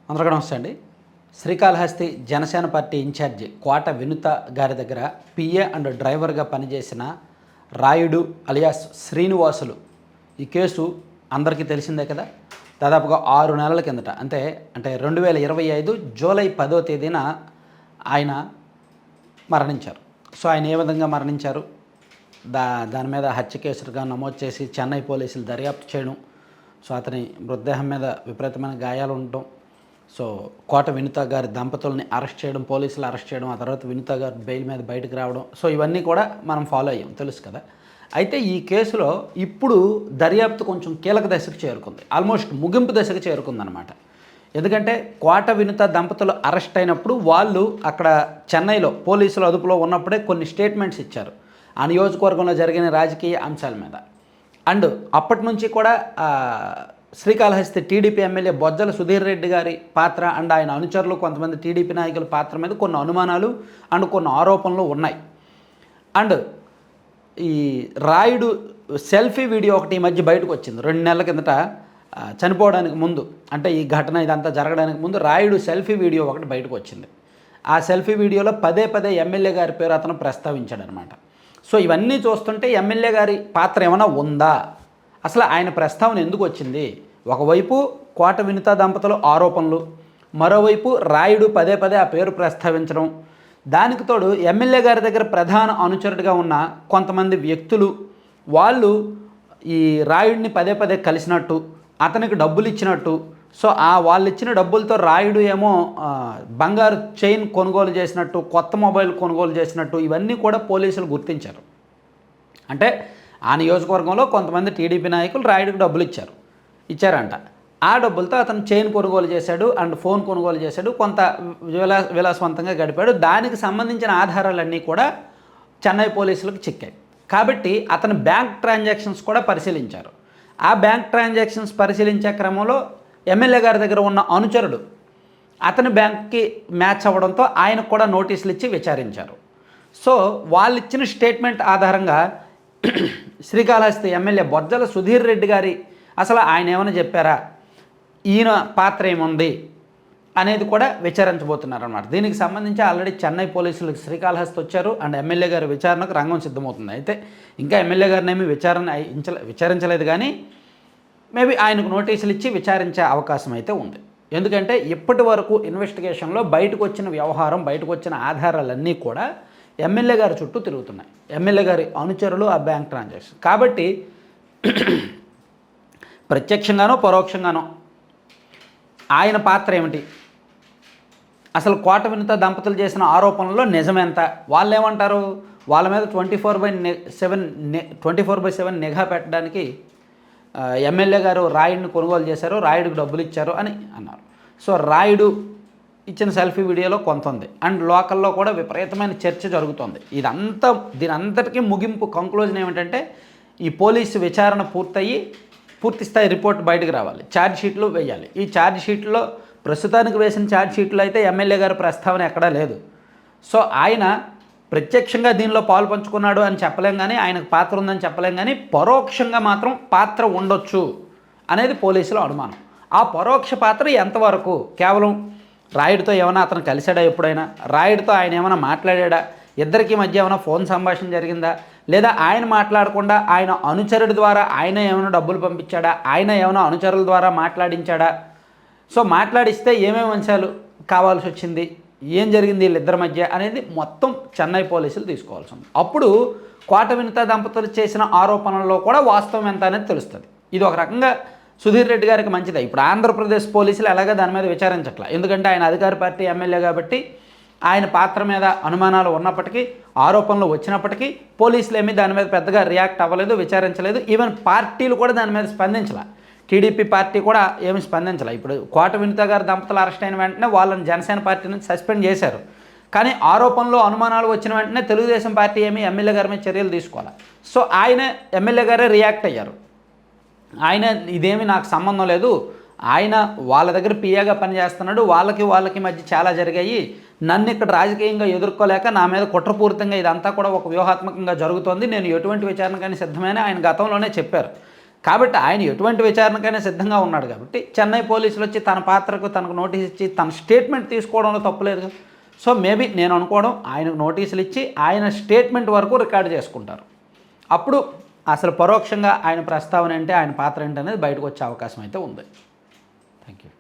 అందరికీ నమస్తే అండి. శ్రీకాళహస్తి జనసేన పార్టీ ఇన్ఛార్జి కోట వినుత గారి దగ్గర పిఏ అండ్ డ్రైవర్గా పనిచేసిన రాయుడు అలియాస్ శ్రీనివాసులు ఈ కేసు అందరికీ తెలిసిందే కదా. దాదాపుగా 6 నెలల కిందట అంటే 2025 జూలై 10వ తేదీన ఆయన మరణించారు. సో ఆయన ఏ విధంగా మరణించారు, దాని మీద హత్య కేసులుగా నమోదు చేసి చెన్నై పోలీసులు దర్యాప్తు చేయడం, సో అతని మృతదేహం మీద విపరీతమైన గాయాలు ఉండటం, సో కోట వినుత గారి దంపతుల్ని అరెస్ట్ చేయడం, పోలీసులు అరెస్ట్ చేయడం, ఆ తర్వాత వినుత గారు బెయిల్ మీద బయటకు రావడం, సో ఇవన్నీ కూడా మనం ఫాలో అయ్యాం, తెలుసు కదా. అయితే ఈ కేసులో ఇప్పుడు దర్యాప్తు కొంచెం కీలక దశకు చేరుకుంది, ఆల్మోస్ట్ ముగింపు దశకు చేరుకుందనమాట. ఎందుకంటే కోట వినుత దంపతులు అరెస్ట్ అయినప్పుడు వాళ్ళు అక్కడ చెన్నైలో పోలీసుల అదుపులో ఉన్నప్పుడే కొన్ని స్టేట్మెంట్స్ ఇచ్చారు ఆ నియోజకవర్గంలో జరిగిన రాజకీయ అంశాల మీద. అండ్ అప్పటి నుంచి కూడా శ్రీకాళహస్తి టీడీపీ ఎమ్మెల్యే బొజ్జల సుధీర్ రెడ్డి గారి పాత్ర అండ్ ఆయన అనుచరులు కొంతమంది టీడీపీ నాయకుల పాత్ర మీద కొన్ని అనుమానాలు అండ్ కొన్ని ఆరోపణలు ఉన్నాయి. అండ్ ఈ రాయుడు సెల్ఫీ వీడియో ఒకటి ఈ మధ్య బయటకు వచ్చింది 2 నెలల కిందట. చనిపోవడానికి ముందు అంటే ఈ ఘటన ఇదంతా జరగడానికి ముందు రాయుడు సెల్ఫీ వీడియో ఒకటి బయటకు వచ్చింది. ఆ సెల్ఫీ వీడియోలో పదే ఎమ్మెల్యే గారి పేరు అతను ప్రస్తావించాడు అనమాట. సో ఇవన్నీ చూస్తుంటే ఎమ్మెల్యే గారి పాత్ర ఏమైనా ఉందా, అసలు ఆయన ప్రస్తావన ఎందుకు వచ్చింది? ఒకవైపు కోట వినుత దంపతుల ఆరోపణలు, మరోవైపు రాయుడు పదే ఆ పేరు ప్రస్తావించడం, దానికి తోడు ఎమ్మెల్యే గారి దగ్గర ప్రధాన అనుచరుడిగా ఉన్న కొంతమంది వ్యక్తులు వాళ్ళు ఈ రాయుడిని పదే కలిసినట్టు, అతనికి డబ్బులు ఇచ్చినట్టు, సో వాళ్ళు ఇచ్చిన డబ్బులతో రాయుడు ఏమో బంగారు చైన్ కొనుగోలు చేసినట్టు, కొత్త మొబైల్ కొనుగోలు చేసినట్టు, ఇవన్నీ కూడా పోలీసులు గుర్తించారు. అంటే ఆ నియోజకవర్గంలో కొంతమంది టీడీపీ నాయకులు రాయుడికి డబ్బులు ఇచ్చారంట. ఆ డబ్బులతో అతను చైన్ కొనుగోలు చేశాడు అండ్ ఫోన్ కొనుగోలు చేశాడు, కొంత విలాసవంతంగా గడిపాడు. దానికి సంబంధించిన ఆధారాలన్నీ కూడా చెన్నై పోలీసులకు చిక్కాయి. కాబట్టి అతని బ్యాంక్ ట్రాన్సాక్షన్స్ కూడా పరిశీలించారు. ఆ బ్యాంక్ ట్రాన్సాక్షన్స్ పరిశీలించే క్రమంలో ఎమ్మెల్యే గారి దగ్గర ఉన్న అనుచరుడు అతని బ్యాంక్కి మ్యాచ్ అవ్వడంతో ఆయనకు కూడా నోటీసులు ఇచ్చి విచారించారు. సో వాళ్ళు ఇచ్చిన స్టేట్మెంట్ ఆధారంగా శ్రీకాళహస్తి ఎమ్మెల్యే బొజ్జల సుధీర్ రెడ్డి గారి అసలు ఆయన ఏమైనా చెప్పారా, ఈయన పాత్ర ఏముంది అనేది కూడా విచారించబోతున్నారన్నమాట. దీనికి సంబంధించి ఆల్రెడీ చెన్నై పోలీసులకు శ్రీకాళహస్తి వచ్చారు అండ్ ఎమ్మెల్యే గారి విచారణకు రంగం సిద్ధమవుతుంది. అయితే ఇంకా ఎమ్మెల్యే గారిని ఏమి విచారించలేదు, కానీ మేబీ ఆయనకు నోటీసులు ఇచ్చి విచారించే అవకాశం అయితే ఉంది. ఎందుకంటే ఇప్పటి వరకు ఇన్వెస్టిగేషన్లో బయటకు వచ్చిన వ్యవహారం, బయటకు వచ్చిన ఆధారాలన్నీ కూడా ఎమ్మెల్యే గారి చుట్టూ తిరుగుతున్నాయి, ఎమ్మెల్యే గారి అనుచరులు, ఆ బ్యాంక్ ట్రాన్సాక్షన్. కాబట్టి ప్రత్యక్షంగానో పరోక్షంగానో ఆయన పాత్ర ఏమిటి, అసలు కోట వినుత దంపతులు చేసిన ఆరోపణల్లో నిజమెంత, వాళ్ళు ఏమంటారు, వాళ్ళ మీద 24/7 నిఘా పెట్టడానికి ఎమ్మెల్యే గారు రాయుడిని కొనుగోలు చేశారు, రాయుడికి డబ్బులు ఇచ్చారు అని అన్నారు. సో రాయుడు ఇచ్చిన సెల్ఫీ వీడియోలో కొంత ఉంది అండ్ లోకల్లో కూడా విపరీతమైన చర్చ జరుగుతుంది. దీని అంతటికీ ముగింపు కంక్లూజన్ ఏమిటంటే ఈ పోలీసు విచారణ పూర్తి స్థాయి రిపోర్ట్ బయటకు రావాలి, ఛార్జ్ షీట్లు వేయాలి. ఈ ఛార్జ్ షీట్లో ప్రస్తుతానికి వేసిన ఛార్జ్ షీట్లో అయితే ఎమ్మెల్యే గారి ప్రస్తావన ఎక్కడా లేదు. సో ఆయన ప్రత్యక్షంగా దీనిలో పాలు పంచుకున్నాడు అని చెప్పలేం, కానీ ఆయనకు పాత్ర ఉందని చెప్పలేం, కానీ పరోక్షంగా మాత్రం పాత్ర ఉండొచ్చు అనేది పోలీసుల అనుమానం. ఆ పరోక్ష పాత్ర ఎంతవరకు, కేవలం రాయుడితో ఏమైనా అతను కలిశాడా, ఎప్పుడైనా రాయుడితో ఆయన ఏమైనా మాట్లాడా, ఇద్దరికి మధ్య ఏమైనా ఫోన్ సంభాషణ జరిగిందా, లేదా ఆయన మాట్లాడకుండా ఆయన అనుచరుడి ద్వారా ఆయన ఏమైనా డబ్బులు పంపించాడా, ఆయన ఏమైనా అనుచరుల ద్వారా మాట్లాడించాడా, సో మాట్లాడిస్తే ఏమేమి అంశాలు కావాల్సి వచ్చింది, ఏం జరిగింది వీళ్ళిద్దరి మధ్య అనేది మొత్తం చెన్నై పోలీసులు తీసుకోవాల్సి ఉంది. అప్పుడు కోట వినుత దంపతులు చేసిన ఆరోపణల్లో కూడా వాస్తవం ఎంత అనేది తెలుస్తుంది. ఇది ఒక రకంగా సుధీర్ రెడ్డి గారికి మంచిదే. ఇప్పుడు ఆంధ్రప్రదేశ్ పోలీసులు ఎలాగ దాని మీద విచారించట్లా, ఎందుకంటే ఆయన అధికార పార్టీ ఎమ్మెల్యే కాబట్టి ఆయన పాత్ర మీద అనుమానాలు ఉన్నప్పటికీ, ఆరోపణలు వచ్చినప్పటికీ పోలీసులు ఏమీ దాని మీద పెద్దగా రియాక్ట్ అవ్వలేదు, విచారించలేదు. ఈవెన్ పార్టీలు కూడా దాని మీద స్పందించాల, టీడీపీ పార్టీ కూడా ఏమి స్పందించాల. ఇప్పుడు కోట వినుత గారి దంపతులు అరెస్ట్ అయిన వెంటనే వాళ్ళని జనసేన పార్టీ నుంచి సస్పెండ్ చేశారు, కానీ ఆరోపణలు అనుమానాలు వచ్చిన వెంటనే తెలుగుదేశం పార్టీ ఏమీ ఎమ్మెల్యే గారి మీద చర్యలు తీసుకోవాలి. సో ఆయన ఎమ్మెల్యే గారే రియాక్ట్ అయ్యారు, ఆయన ఇదేమి నాకు సంబంధం లేదు, ఆయన వాళ్ళ దగ్గర పిఏగా పనిచేస్తున్నాడు, వాళ్ళకి మధ్య చాలా జరిగాయి, నన్ను ఇక్కడ రాజకీయంగా ఎదుర్కోలేక నా మీద కుట్రపూరితంగా ఇదంతా కూడా ఒక వ్యూహాత్మకంగా జరుగుతోంది, నేను ఎటువంటి విచారణకైనా సిద్ధమైన ఆయన గతంలోనే చెప్పారు. కాబట్టి ఆయన ఎటువంటి విచారణకైనా సిద్ధంగా ఉన్నాడు కాబట్టి చెన్నై పోలీసులు వచ్చి తన పాత్రకు తనకు నోటీస్ ఇచ్చి తన స్టేట్మెంట్ తీసుకోవడంలో తప్పులేదు కదా. సో మేబీ నేను అనుకోవడం ఆయనకు నోటీసులు ఇచ్చి ఆయన స్టేట్మెంట్ వరకు రికార్డు చేసుకుంటారు. అప్పుడు అసలు పరోక్షంగా ఆయన ప్రస్తావన అంటే ఆయన పాత్ర ఏంటనేది బయటకు వచ్చే అవకాశం అయితే ఉంది. Thank you.